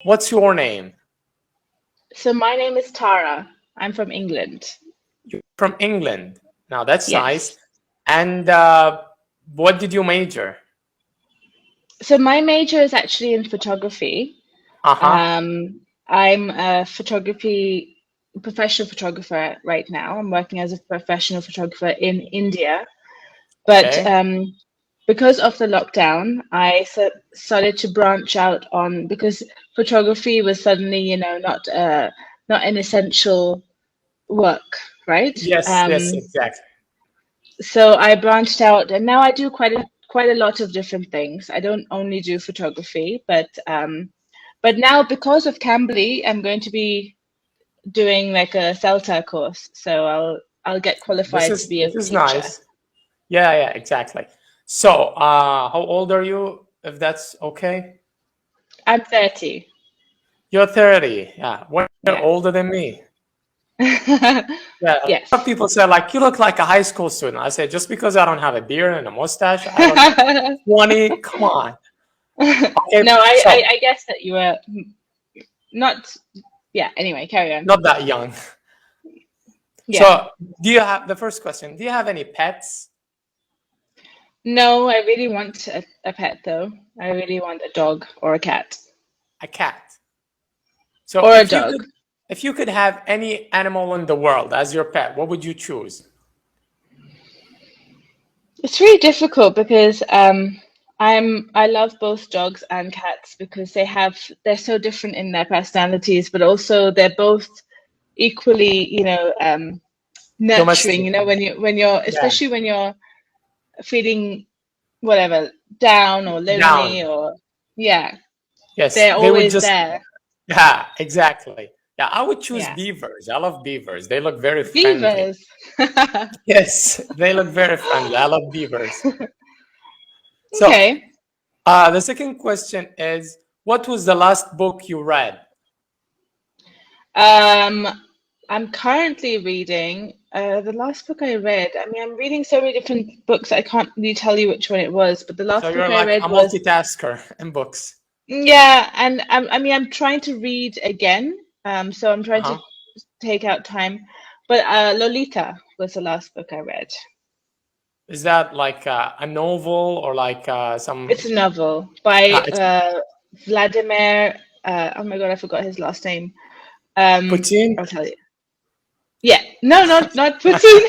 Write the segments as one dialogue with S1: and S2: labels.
S1: What's your name?
S2: So my name is Tara. I'm from England.
S1: You're from England. Now that's nice.
S2: Yes.
S1: And what did you major?
S2: So my major is actually in photography.
S1: Uh-huh.
S2: I'm a professional photographer right now. I'm working as a professional photographer in India. But
S1: Okay.
S2: because of the lockdown, I started to branch out on because photography was suddenly, not an essential work, right?
S1: Yes, yes, exactly.
S2: So I branched out, and now I do quite a lot of different things. I don't only do photography, but now because of Cambly, I'm going to be doing like a CELTA course, so I'll get
S1: This
S2: qualified to
S1: is
S2: be a
S1: this is
S2: teacher.
S1: nice. Yeah, yeah, exactly. So, how old are you, if that's okay?
S2: I'm 30.
S1: You're 30. Yeah, 1 year
S2: Yeah.
S1: older than me. Yeah, a lot of
S2: Yes.
S1: people say like you look like a high school student. I say just because I don't have a beard and a mustache, I look 20. Come on. Okay,
S2: No,
S1: so
S2: I guess that you were not. Yeah. Anyway, carry on.
S1: not that young.
S2: Yeah.
S1: So, do you have the first question? Do you have any pets?
S2: No, I really want a pet though. I really want a dog or a cat
S1: A cat. So,
S2: or a dog.
S1: if you could have any animal in the world as your pet, what would you choose?
S2: It's really difficult because I love both dogs and cats because they're so different in their personalities, but also they're both equally, nurturing.
S1: Domestic.
S2: You know, when you're
S1: Yeah.
S2: especially when you're feeling whatever down or
S1: Down.
S2: lonely or yeah,
S1: Yes,
S2: they're
S1: they would
S2: always
S1: just,
S2: there.
S1: yeah, exactly. Yeah, I would choose
S2: Yeah.
S1: beavers. I love beavers. They look very friendly.
S2: Beavers.
S1: Yes, they look very friendly. I love beavers. So,
S2: Okay.
S1: the second question is, what was the last book you read?
S2: Um, I'm currently reading the last book I read. I mean, I'm reading so many different books, I can't really tell you which one it was, but the
S1: So
S2: last book
S1: you're
S2: I
S1: like
S2: read
S1: a
S2: was,
S1: multitasker in books.
S2: yeah, and I mean, I'm trying to read again, so I'm trying to
S1: Uh-huh.
S2: take out time. But Lolita was the last book I read.
S1: Is that like a novel or like
S2: It's
S1: some?
S2: a novel by
S1: It's
S2: Vladimir. Oh my God, I forgot his last name. Um,
S1: Putin.
S2: I'll tell you. Yeah, no, not Putin.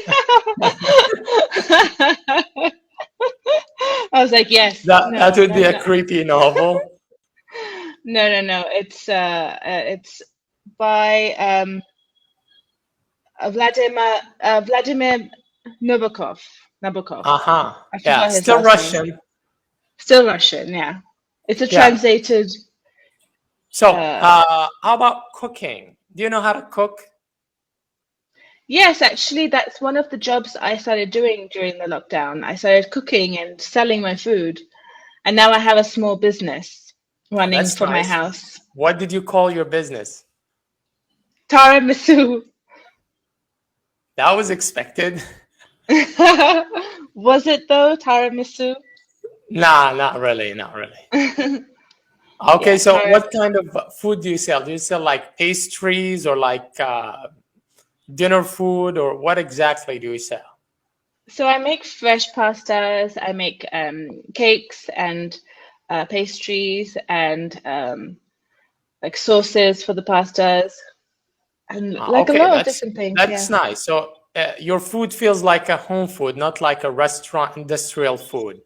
S2: I was like, yes,
S1: That
S2: no,
S1: would
S2: no,
S1: be a
S2: no,
S1: creepy novel.
S2: no. It's by Vladimir Nabokov. Nabokov.
S1: Uh-huh.
S2: I
S1: Yeah,
S2: forgot his
S1: still
S2: last name.
S1: Russian.
S2: Still Russian, yeah. It's a
S1: Yeah.
S2: translated.
S1: So,
S2: Uh,
S1: how about cooking? Do you know how to cook?
S2: yes, actually, that's one of the jobs I started doing during the lockdown. I started cooking and selling my food, and now I have a small business
S1: Oh,
S2: running
S1: that's
S2: from my
S1: nice.
S2: house.
S1: What did you call your business?
S2: Tiramisu.
S1: That was expected.
S2: Was it though, tiramisu?
S1: Nah, not really, not really. Okay,
S2: Yeah,
S1: so what kind of food do you sell? Do you sell like pastries or like dinner food, or what exactly do you sell?
S2: so I make fresh pastas, I make cakes and pastries and like sauces for the pastas and like a
S1: Okay,
S2: lot of different things, yeah.
S1: that's nice. So your food feels like a home food, not like a restaurant industrial food.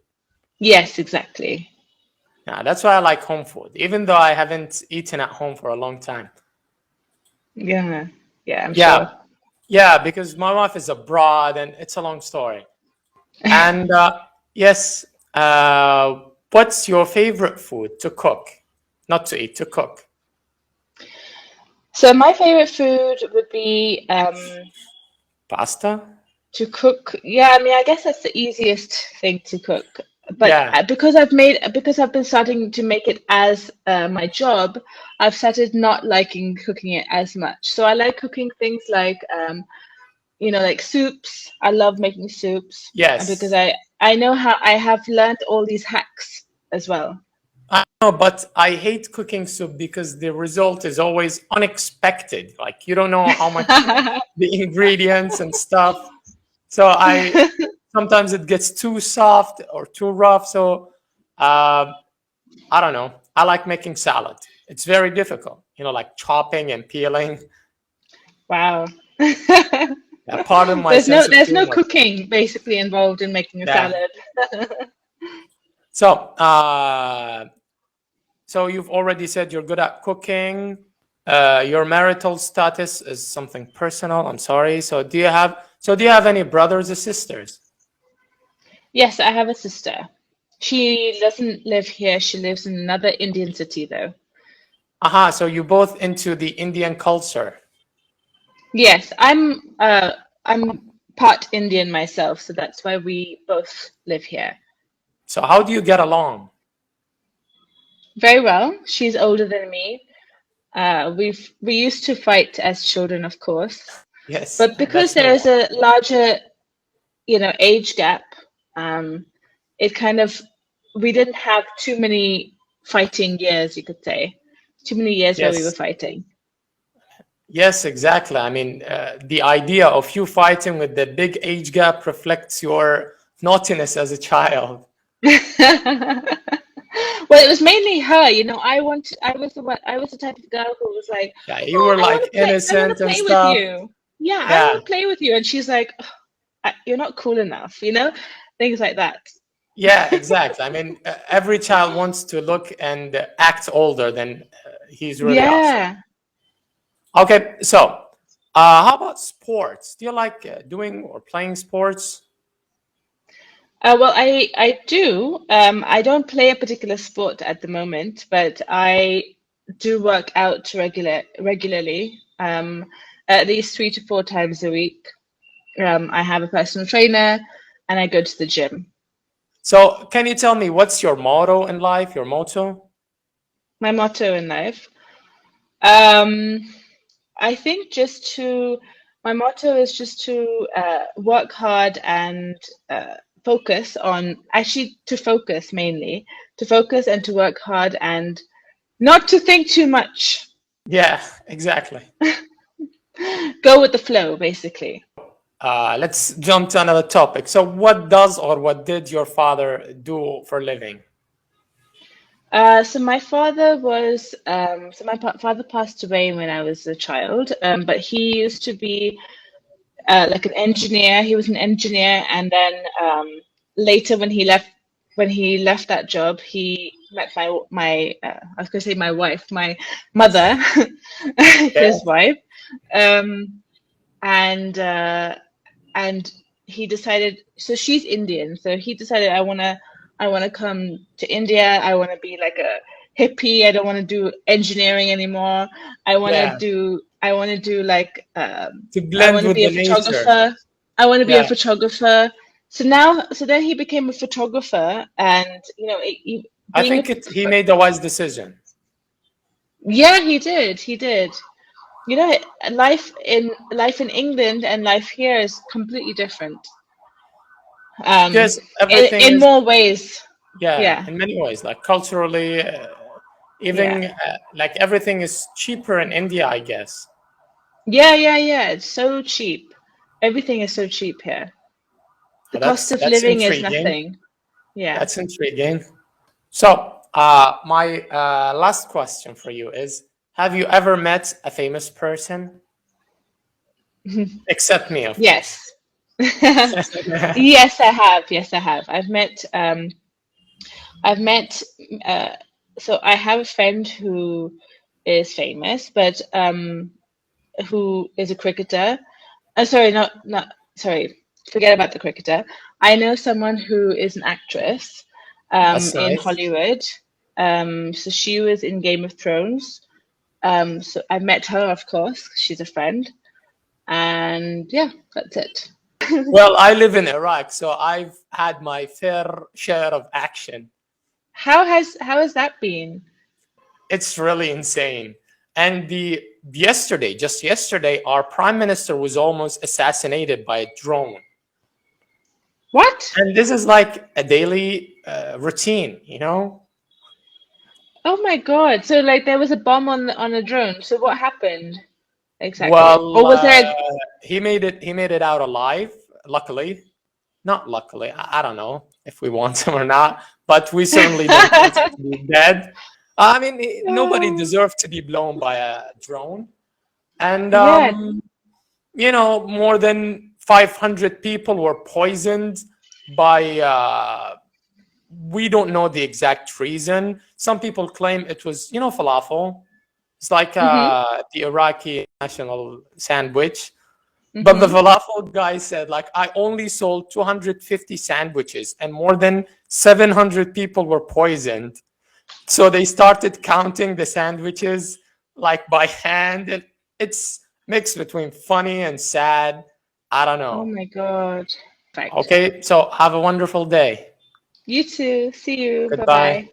S2: Yes, exactly.
S1: Yeah, that's why I like home food, even though I haven't eaten at home for a long time.
S2: Yeah, yeah, I'm sure.
S1: Yeah, yeah, because my wife is abroad, and it's a long story. And yes, what's your favorite food to cook? Not to eat, to cook.
S2: So my favorite food would be
S1: Pasta?
S2: to cook. Yeah, I mean, I guess that's the easiest thing to cook. But
S1: Yeah.
S2: because I've been starting to make it as my job, I've started not liking cooking it as much. So I like cooking things like like soups. I love making soups because
S1: Yes.
S2: I know how I have learned all these hacks as well.
S1: I know, but I hate cooking soup because the result is always unexpected. Like you don't know how much the ingredients and stuff. So I sometimes it gets too soft or too rough. So I don't know. I like making salad. It's very difficult, like chopping and peeling.
S2: Wow.
S1: Yeah, pardon my sense of
S2: There's no
S1: humor.
S2: cooking basically involved in making a
S1: Yeah.
S2: salad.
S1: So, so you've already said you're good at cooking. Your marital status is something personal. I'm sorry. So do you have any brothers or sisters?
S2: Yes, I have a sister. She doesn't live here. She lives in another Indian city though.
S1: Aha, so you both into the Indian culture.
S2: Yes, I'm part Indian myself, so that's why we both live here.
S1: So how do you get along?
S2: Very well. She's older than me. We used to fight as children, of course,
S1: Yes,
S2: but because
S1: that's
S2: there is
S1: normal.
S2: a larger, age gap, um, it kind of we didn't have too many fighting years, you could say, too many years where we were
S1: Yes.
S2: fighting.
S1: Yes, exactly. I mean, the idea of you fighting with the big age gap reflects your naughtiness as a child.
S2: Well, it was mainly her, I was the type of girl who was like,
S1: Yeah, you
S2: "Oh,
S1: were like
S2: I want
S1: innocent
S2: to
S1: and
S2: play with
S1: stuff.
S2: you." Yeah, I want
S1: Yeah,
S2: to play with you, and she's like, "You're not cool enough," things like that.
S1: yeah, exactly. I mean, every child wants to look and act older than he's really are. So,
S2: Yeah.
S1: okay, so how about sports? Do you like doing or playing sports?
S2: Well, I do. I don't play a particular sport at the moment, but I do work out regularly, at least 3 to 4 times a week. I have a personal trainer, and I go to the gym.
S1: So, can you tell me what's your motto in life, your motto?
S2: My motto in life, um, I think my motto is just to work hard and focus on, actually to focus mainly, to focus and to work hard and not to think too much.
S1: Yeah, exactly.
S2: Go with the flow, basically.
S1: Let's jump to another topic. So, what does or what did your father do for a living?
S2: So my father father passed away when I was a child, but he used to be like an engineer. He was an engineer, and then later when he left that job, he met I was going to say my wife, my mother,
S1: Yeah,
S2: his wife, um, and and he decided. So she's Indian, so he decided I wanna come to India. I want to be like a hippie. I don't want to do engineering anymore.
S1: yeah,
S2: I want to do like
S1: to
S2: I
S1: blend
S2: want to
S1: with
S2: be a
S1: the nature.
S2: photographer. I want to be a
S1: Yeah,
S2: photographer. So then he became a photographer, and
S1: I
S2: being a
S1: think he made a wise decision.
S2: yeah, he did. He did. You know, life in England and life here is completely different.
S1: Because everything
S2: In
S1: is,
S2: more ways.
S1: yeah,
S2: Yeah.
S1: in many ways, like culturally,
S2: Yeah.
S1: even like everything is cheaper in India, I guess.
S2: Yeah. It's so cheap. Everything is so cheap here. The
S1: So
S2: cost of
S1: that's
S2: living is
S1: intriguing.
S2: nothing. Yeah.
S1: That's intriguing. So, my last question for you is: have you ever met a famous person? Except me, of course.
S2: Yes. Yes, I have. Yes, I have. I've met so I have a friend who is famous, but who is a cricketer. Sorry, not sorry. Forget about the cricketer. I know someone who is an actress
S1: That's
S2: in
S1: nice.
S2: Hollywood. So she was in Game of Thrones. So I met her, of course. She's a friend, and yeah, that's it.
S1: Well, I live in Iraq, so I've had my fair share of action.
S2: How has that been?
S1: It's really insane. And just yesterday, our prime minister was almost assassinated by a drone.
S2: What?
S1: And this is like a daily routine, you know?
S2: Oh my God. So like there was a bomb on a drone. So what happened exactly?
S1: Well,
S2: Or was there
S1: he made it out alive. Luckily, not luckily. I don't know if we want him or not, but we certainly don't want him to be dead. I mean, nobody deserves to be blown by a drone. And
S2: Yeah.
S1: more than 500 people were poisoned by we don't know the exact reason. Some people claim it was falafel. It's like the Iraqi national sandwich. But the falafel guy said, like, I only sold 250 sandwiches and more than 700 people were poisoned. So they started counting the sandwiches like by hand, and it's mixed between funny and sad. I don't
S2: Oh
S1: know.
S2: my God. Right.
S1: Okay, so have a wonderful day.
S2: You too. See you.
S1: Goodbye.
S2: Bye-bye.